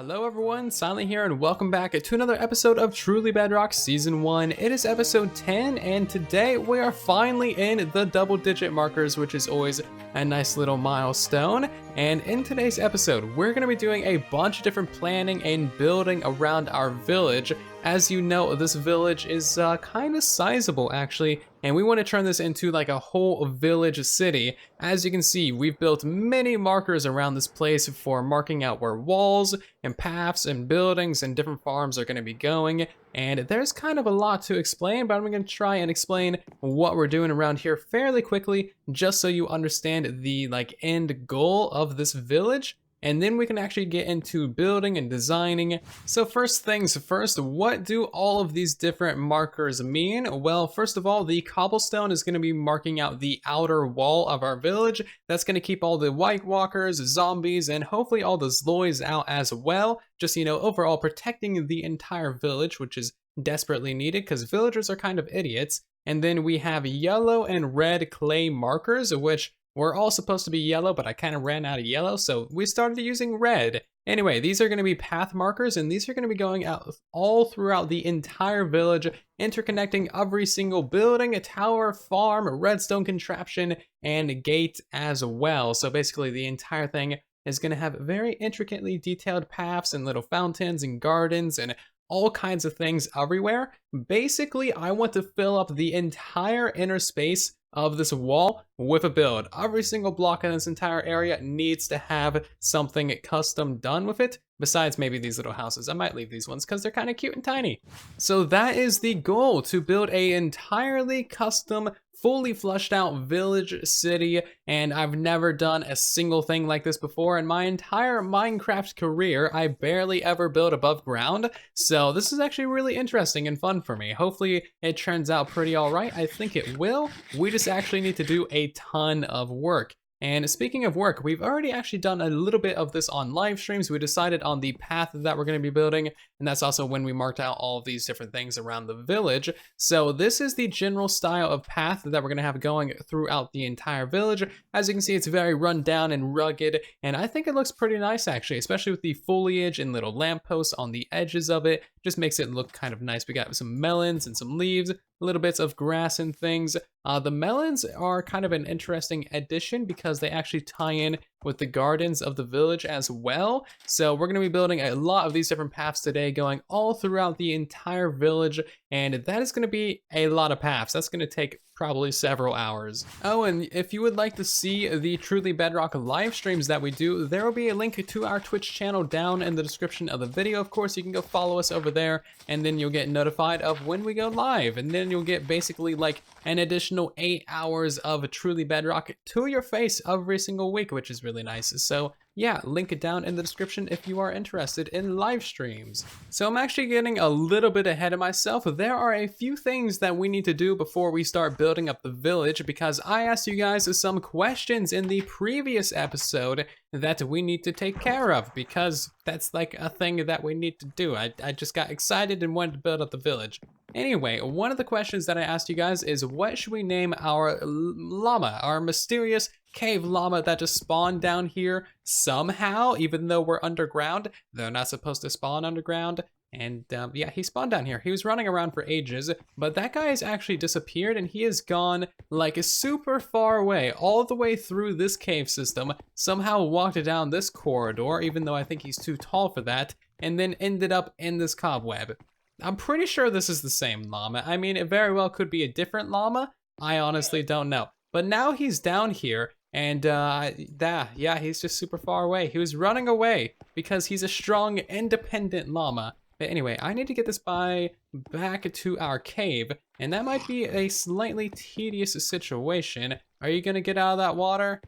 Hello everyone, Silent here and welcome back to another episode of Truly Bedrock Season 1. It is episode 10 and today we are finally in the double digit markers, which is always a nice little milestone. And in today's episode, we're going to be doing a bunch of different planning and building around our village. As you know, this village is kind of sizable actually, and we want to turn this into like a whole village city. As you can see, we've built many markers around this place for marking out where walls and paths and buildings and different farms are going to be going. And there's kind of a lot to explain, but I'm going to try and explain what we're doing around here fairly quickly, just so you understand the end goal of this village. And then we can actually get into building and designing. So first things first, what do all of these different markers mean? Well, first of all, the cobblestone is going to be marking out the outer wall of our village. That's going to keep all the White Walkers, zombies, and hopefully all the Zloys out as well. Just, overall protecting the entire village, which is desperately needed because villagers are kind of idiots. And then we have yellow and red clay markers, which we're all supposed to be yellow, but I kind of ran out of yellow, so we started using red. Anyway, these are going to be path markers, and these are going to be going out all throughout the entire village, interconnecting every single building, a tower, farm, redstone contraption, and gate as well. So basically the entire thing is going to have very intricately detailed paths and little fountains and gardens and all kinds of things everywhere. Basically, I want to fill up the entire inner space of this wall with a build. Every single block in this entire area needs to have something custom done with it, besides maybe these little houses. I might leave these ones because they're kind of cute and tiny. So that is the goal, to build a entirely custom, fully fleshed out village city, and I've never done a single thing like this before. In my entire Minecraft career, I barely ever built above ground, so this is actually really interesting and fun for me. Hopefully it turns out pretty alright. I think it will. We just actually need to do a ton of work. And speaking of work, we've already actually done a little bit of this on live streams. We decided on the path that we're going to be building, and that's also when we marked out all of these different things around the village. So this is the general style of path that we're going to have going throughout the entire village. As you can see, it's very run down and rugged, and I think it looks pretty nice actually, especially with the foliage and little lampposts on the edges of it. Just makes it look kind of nice. We got some melons and some leaves, little bits of grass and things. The melons are kind of an interesting addition because they actually tie in with the gardens of the village as well. So we're going to be building a lot of these different paths today, going all throughout the entire village, and that is going to be a lot of paths. That's going to take probably several hours. Oh, and if you would like to see the Truly Bedrock live streams that we do, there will be a link to our Twitch channel down in the description of the video. Of course, you can go follow us over there, and then you'll get notified of when we go live, and then you'll get basically like an additional 8 hours of Truly Bedrock to your face every single week, which is really nice. So yeah, link it down in the description if you are interested in live streams. So I'm actually getting a little bit ahead of myself. There are a few things that we need to do before we start building up the village, because I asked you guys some questions in the previous episode that we need to take care of, because that's like a thing that we need to do. I just got excited and wanted to build up the village. Anyway, one of the questions that I asked you guys is, what should we name our llama, our mysterious cave llama that just spawned down here somehow, even though we're underground? They're not supposed to spawn underground. And yeah, he spawned down here. He was running around for ages, but that guy has actually disappeared, and he has gone like super far away, all the way through this cave system, somehow walked down this corridor, even though I think he's too tall for that, and then ended up in this cobweb. I'm pretty sure this is the same llama. I mean, it very well could be a different llama. I honestly don't know. But now he's down here, and yeah, he's just super far away. He was running away because he's a strong, independent llama. But anyway, I need to get this back to our cave, and that might be a slightly tedious situation. Are you gonna get out of that water?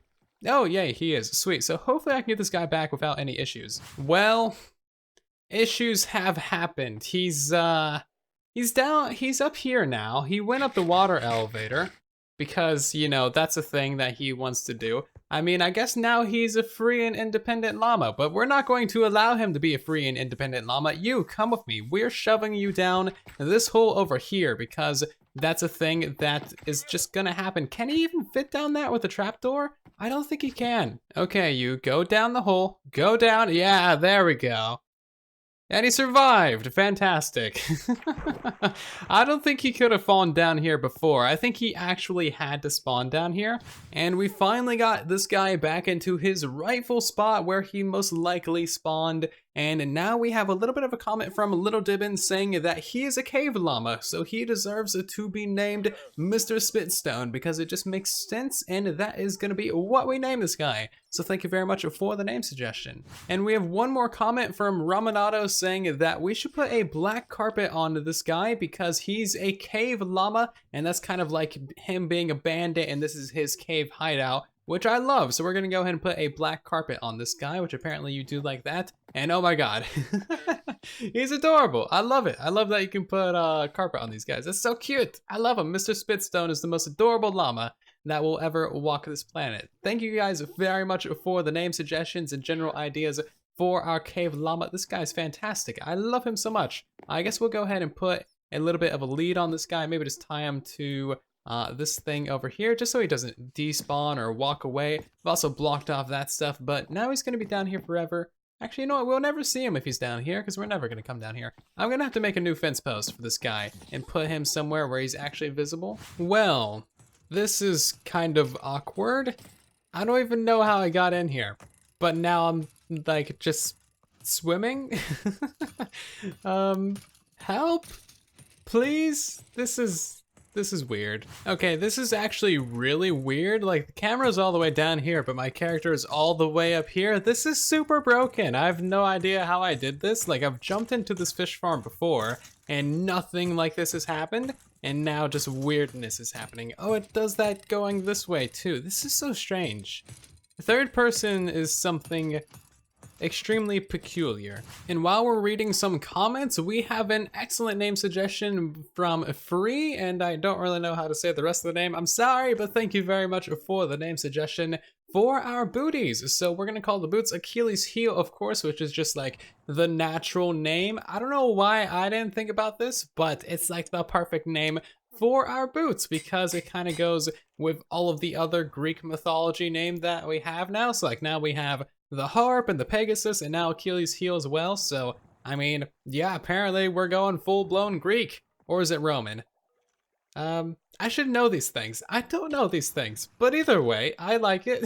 Oh, yeah, he is. Sweet. So hopefully I can get this guy back without any issues. Well, issues have happened. He's up here now. He went up the water elevator because, that's a thing that he wants to do. I mean, I guess now he's a free and independent llama, but we're not going to allow him to be a free and independent llama. You, come with me. We're shoving you down this hole over here because that's a thing that is just gonna happen. Can he even fit down that with a trapdoor? I don't think he can. Okay, you go down the hole. Go down. Yeah, there we go. And he survived. Fantastic. I don't think he could have fallen down here before. I think he actually had to spawn down here. And we finally got this guy back into his rightful spot where he most likely spawned. And now we have a little bit of a comment from Little Dibbin saying that he is a cave llama, so he deserves to be named Mr. Spitstone because it just makes sense, and that is going to be what we name this guy. So thank you very much for the name suggestion. And we have one more comment from Ramanado saying that we should put a black carpet on this guy because he's a cave llama, and that's kind of like him being a bandit, and this is his cave hideout, which I love. So we're gonna go ahead and put a black carpet on this guy, which apparently you do like that. And oh my god, he's adorable. I love it. I love that you can put carpet on these guys. That's so cute. I love him. Mr. Spitstone is the most adorable llama that will ever walk this planet. Thank you guys very much for the name suggestions and general ideas for our cave llama. This guy's fantastic. I love him so much. I guess we'll go ahead and put a little bit of a lead on this guy. Maybe just tie him to this thing over here, just so he doesn't despawn or walk away. I've also blocked off that stuff, but now he's gonna be down here forever. Actually, you know what? We'll never see him if he's down here, because we're never gonna come down here. I'm gonna have to make a new fence post for this guy and put him somewhere where he's actually visible. Well, this is kind of awkward. I don't even know how I got in here, but now I'm like just swimming. Help, please. This is weird. Okay, this is actually really weird. Like, the camera's all the way down here, but my character is all the way up here. This is super broken. I have no idea how I did this. Like, I've jumped into this fish farm before, and nothing like this has happened, and now just weirdness is happening. Oh, it does that going this way, too. This is so strange. The third person is something extremely peculiar. And while we're reading some comments, we have an excellent name suggestion from Free, and I don't really know how to say the rest of the name. I'm sorry, but thank you very much for the name suggestion for our booties. So we're gonna call the boots Achilles heel, of course, which is just like the natural name. I don't know why I didn't think about this, but it's like the perfect name for our boots because it kind of goes with all of the other Greek mythology name that we have now. So like now we have the harp and the Pegasus and now Achilles heel as well. So, I mean, yeah, apparently we're going full-blown Greek. Or is it Roman? I should know these things. I don't know these things, but either way, I like it.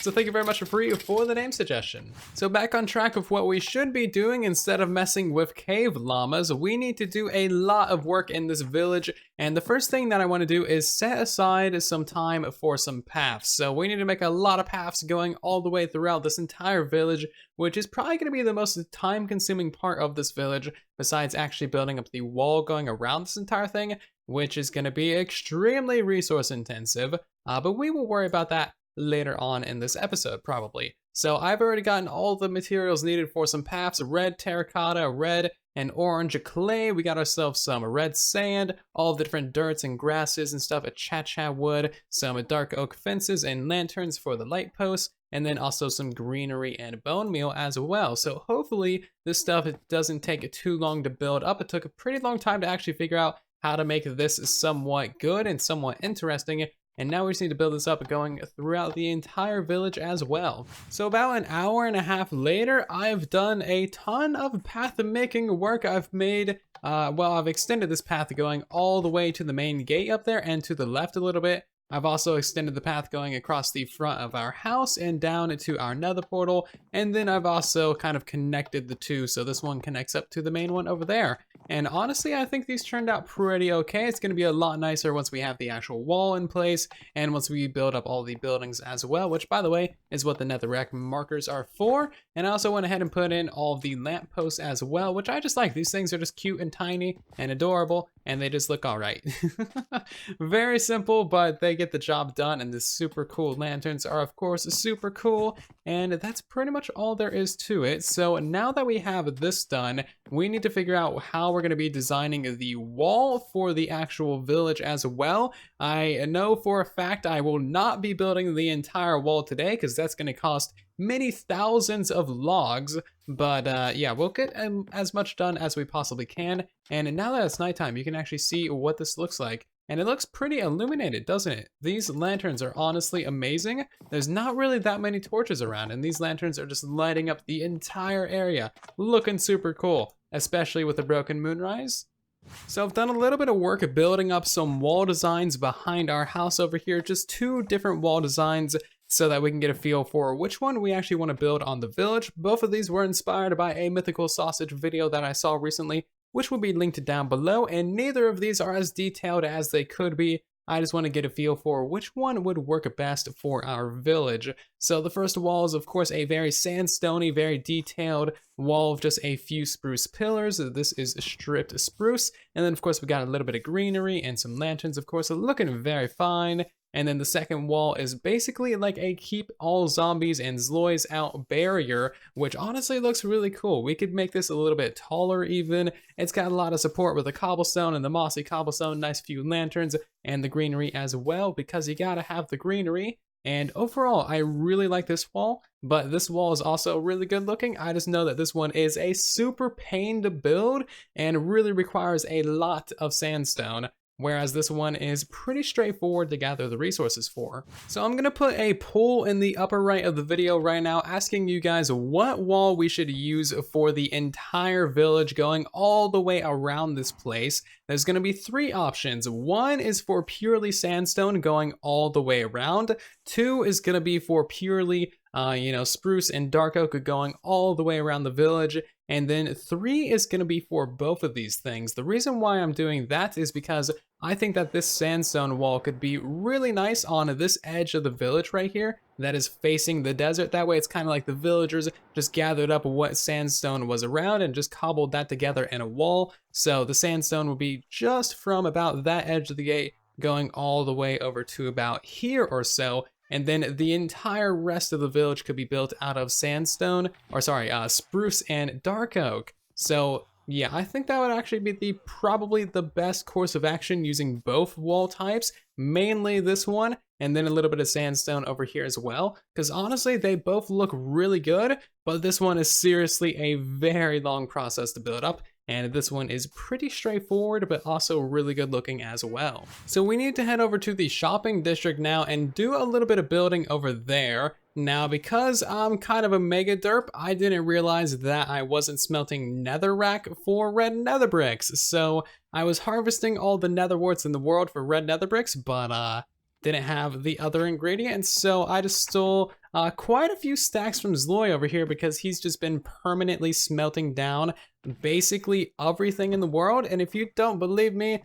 So thank you very much for Free for the name suggestion. So back on track of what we should be doing instead of messing with cave llamas, we need to do a lot of work in this village. And the first thing that I want to do is set aside some time for some paths. So we need to make a lot of paths going all the way throughout this entire village, which is probably going to be the most time-consuming part of this village, besides actually building up the wall going around this entire thing, which is going to be extremely resource intensive, but we will worry about that later on in this episode, probably. So I've already gotten all the materials needed for some paths: red terracotta, red and orange clay. We got ourselves some red sand, all the different dirts and grasses and stuff, a cha-cha wood, some dark oak fences and lanterns for the light posts, and then also some greenery and bone meal as well. So hopefully this stuff doesn't take too long to build up. It took a pretty long time to actually figure out how to make this somewhat good and somewhat interesting. And now we just need to build this up going throughout the entire village as well. So about an hour and a half later, I've done a ton of path making work. I've made, I've extended this path going all the way to the main gate up there and to the left a little bit. I've also extended the path going across the front of our house and down to our nether portal. And then I've also kind of connected the two. So this one connects up to the main one over there. And honestly, I think these turned out pretty okay. It's going to be a lot nicer once we have the actual wall in place and once we build up all the buildings as well, which, by the way, is what the netherrack markers are for. And I also went ahead and put in all of the lampposts as well, which I just like. These things are just cute and tiny and adorable, and they just look all right. Very simple, but they get the job done, and the super cool lanterns are, of course, super cool. And that's pretty much all there is to it. So now that we have this done, we need to figure out how we're going to be designing the wall for the actual village as well. I know for a fact I will not be building the entire wall today because that's going to cost many thousands of logs, but yeah, we'll get as much done as we possibly can. And now that it's nighttime, you can actually see what this looks like. and it looks pretty illuminated, doesn't it? These lanterns are honestly amazing. There's not really that many torches around, and these lanterns are just lighting up the entire area, looking super cool, especially with the broken moonrise. So I've done a little bit of work building up some wall designs behind our house over here, just 2 different wall designs so that we can get a feel for which one we actually want to build on the village. Both of these were inspired by a mythical sausage video that I saw recently, which will be linked down below, and neither of these are as detailed as they could be. I just want to get a feel for which one would work best for our village. So the first wall is of course a very sandstony, very detailed wall of just a few spruce pillars. This is stripped spruce. And then of course we got a little bit of greenery and some lanterns, of course, looking very fine. And then the second wall is basically like a keep all zombies and Zloys out barrier, which honestly looks really cool. We could make this a little bit taller even. It's got a lot of support with the cobblestone and the mossy cobblestone, nice few lanterns, and the greenery as well, because you gotta have the greenery. And overall, I really like this wall, but this wall is also really good looking. I just know that this one is a super pain to build and really requires a lot of sandstone, whereas this one is pretty straightforward to gather the resources for. So I'm gonna put a poll in the upper right of the video right now asking you guys what wall we should use for the entire village going all the way around this place. There's gonna be 3 options. 1 is for purely sandstone going all the way around. 2 is gonna be for purely spruce and dark oak going all the way around the village. And then 3 is gonna be for both of these things. The reason why I'm doing that is because I think that this sandstone wall could be really nice on this edge of the village right here that is facing the desert. That way it's kind of like the villagers just gathered up what sandstone was around and just cobbled that together in a wall. So the sandstone will be just from about that edge of the gate going all the way over to about here or so. And then the entire rest of the village could be built out of spruce and dark oak. So yeah, I think that would actually be probably the best course of action using both wall types, mainly this one, and then a little bit of sandstone over here as well. Because honestly, they both look really good, but this one is seriously a very long process to build up. And this one is pretty straightforward, but also really good looking as well. So we need to head over to the shopping district now and do a little bit of building over there. Now, because I'm kind of a mega derp, I didn't realize that I wasn't smelting netherrack for red nether bricks. So I was harvesting all the nether warts in the world for red nether bricks, but didn't have the other ingredients. So I just stole quite a few stacks from Zloy over here because he's just been permanently smelting down basically everything in the world. And if you don't believe me,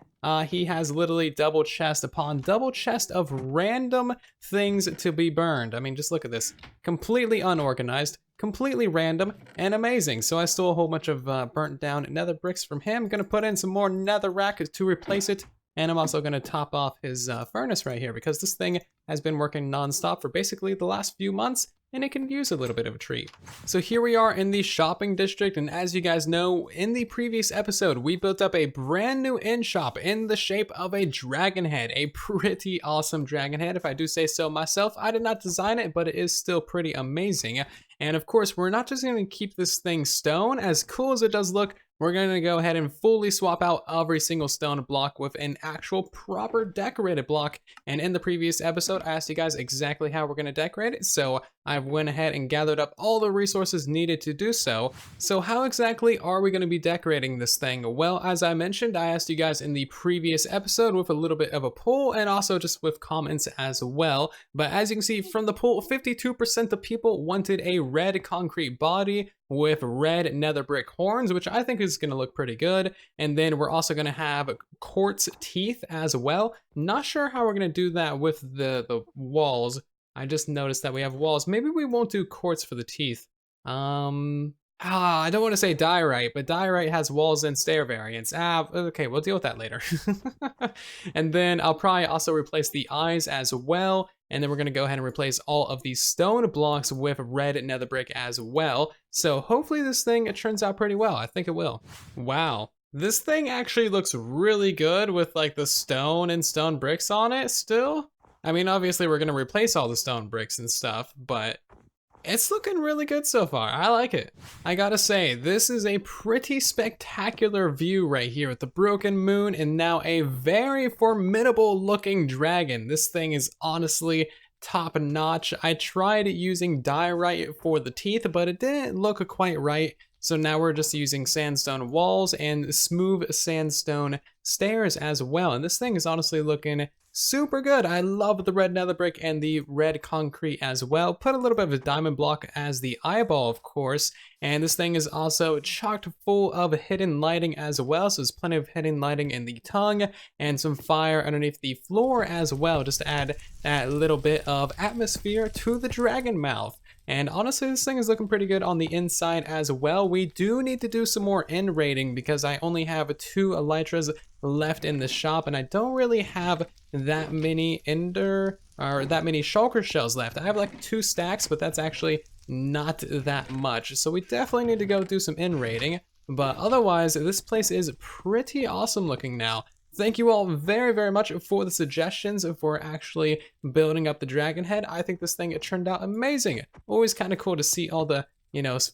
he has literally double chest upon double chest of random things to be burned. I mean, just look at this. Completely unorganized, completely random, and amazing. So I stole a whole bunch of burnt down nether bricks from him. Gonna put in some more netherrack to replace it. And I'm also gonna top off his furnace right here because this thing has been working nonstop for basically the last few months, and it can use a little bit of a treat. So here we are in the shopping district, and as you guys know, in the previous episode, we built up a brand new inn shop in the shape of a dragon head, a pretty awesome dragon head, if I do say so myself. I did not design it, but it is still pretty amazing. And of course, we're not just gonna keep this thing stone. As cool as it does look, we're gonna go ahead and fully swap out every single stone block with an actual proper decorated block. And in the previous episode, I asked you guys exactly how we're gonna decorate it. So I went ahead and gathered up all the resources needed to do so. So how exactly are we gonna be decorating this thing? Well, as I mentioned, I asked you guys in the previous episode with a little bit of a poll and also just with comments as well. But as you can see from the poll, 52% of people wanted a red concrete body with red nether brick horns, which I think is gonna look pretty good. And then we're also gonna have quartz teeth as well. Not sure how we're gonna do that with the walls. I just noticed that we have walls. Maybe we won't do quartz for the teeth. I don't want to say diorite, but diorite has walls and stair variants. Okay, we'll deal with that later. And then I'll probably also replace the eyes as well. And then we're gonna go ahead and replace all of these stone blocks with red nether brick as well. So hopefully this thing turns out pretty well. I think it will. Wow. This thing actually looks really good with like the stone and stone bricks on it still. I mean, obviously we're gonna replace all the stone bricks and stuff, but It's looking really good so far. I like it. I gotta say, this is a pretty spectacular view right here with the broken moon and now a very formidable looking dragon. This thing is honestly top notch. I tried using diorite for the teeth, but it didn't look quite right. So now we're just using sandstone walls and smooth sandstone stairs as well. And this thing is honestly looking super good. I love the red nether brick and the red concrete as well. Put a little bit of a diamond block as the eyeball, of course. And this thing is also chocked full of hidden lighting as well. So there's plenty of hidden lighting in the tongue and some fire underneath the floor as well, just to add that little bit of atmosphere to the dragon mouth. And honestly, this thing is looking pretty good on the inside as well. We do need to do some more end raiding because I only have 2 elytras left in the shop and I don't really have that many shulker shells left. I have like 2 stacks, but that's actually not that much. So we definitely need to go do some end raiding. But otherwise, this place is pretty awesome looking now. Thank you all very, very much for the suggestions for actually building up the dragon head. I think this thing, it turned out amazing. Always kind of cool to see all the,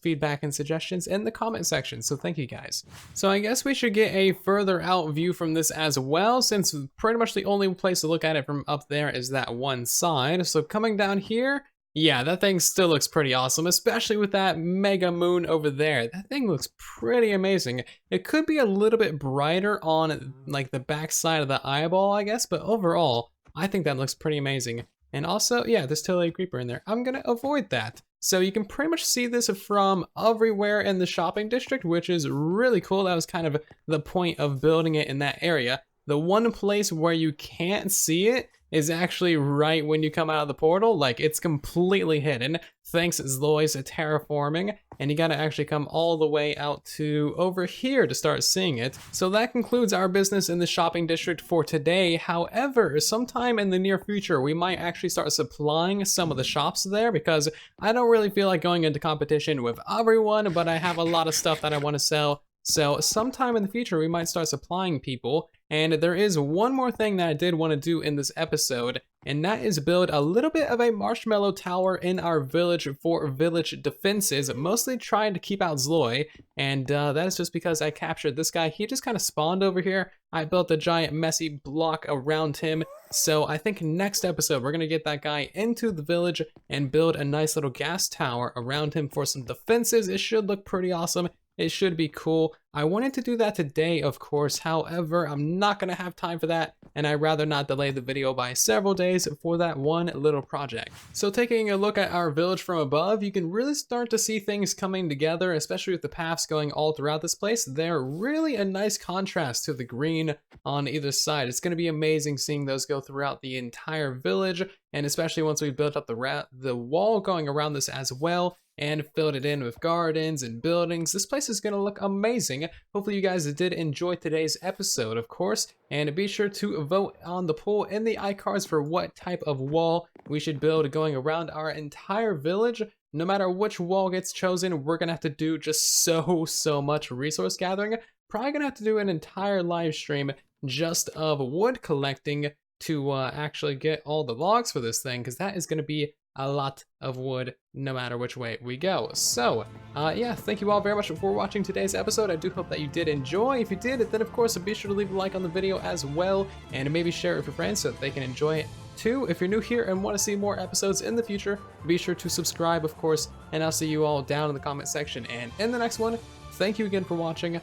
feedback and suggestions in the comment section. So thank you guys. So I guess we should get a further out view from this as well, since pretty much the only place to look at it from up there is that one side. So coming down here, yeah, that thing still looks pretty awesome, especially with that mega moon over there. That thing looks pretty amazing. It could be a little bit brighter on like the back side of the eyeball, I guess, but overall, I think that looks pretty amazing. And also, yeah, there's totally a creeper in there. I'm gonna avoid that. So you can pretty much see this from everywhere in the shopping district, which is really cool. That was kind of the point of building it in that area. The one place where you can't see it is actually right when you come out of the portal. Like, it's completely hidden, thanks Zloy's terraforming, and you gotta actually come all the way out to over here to start seeing it. So that concludes our business in the shopping district for today. However, sometime in the near future, we might actually start supplying some of the shops there, because I don't really feel like going into competition with everyone, but I have a lot of stuff that I want to sell. So sometime in the future, we might start supplying people. And there is one more thing that I did want to do in this episode, and that is build a little bit of a marshmallow tower in our village for village defenses, mostly trying to keep out Zloy. And that is just because I captured this guy. He just kind of spawned over here. I built a giant messy block around him. So I think next episode, we're going to get that guy into the village and build a nice little gas tower around him for some defenses. It should look pretty awesome. It should be cool. I wanted to do that today, of course. However, I'm not going to have time for that, and I'd rather not delay the video by several days for that one little project. So taking a look at our village from above, you can really start to see things coming together, especially with the paths going all throughout this place. They're really a nice contrast to the green on either side. It's going to be amazing seeing those go throughout the entire village, and especially once we've built up the wall going around this as well, and filled it in with gardens and buildings. This place is going to look amazing. Hopefully you guys did enjoy today's episode, of course, and be sure to vote on the poll in the iCards for what type of wall we should build going around our entire village. No matter which wall gets chosen, we're going to have to do just so much resource gathering. Probably going to have to do an entire live stream just of wood collecting to actually get all the logs for this thing, because that is going to be a lot of wood no matter which way we go. So yeah, thank you all very much for watching today's episode. I do hope that you did enjoy. If you did, then of course be sure to leave a like on the video as well, and maybe share it with your friends so that they can enjoy it too. If you're new here and want to see more episodes in the future, be sure to subscribe, of course, and I'll see you all down in the comment section and in the next one. Thank you again for watching,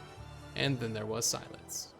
and then there was silence.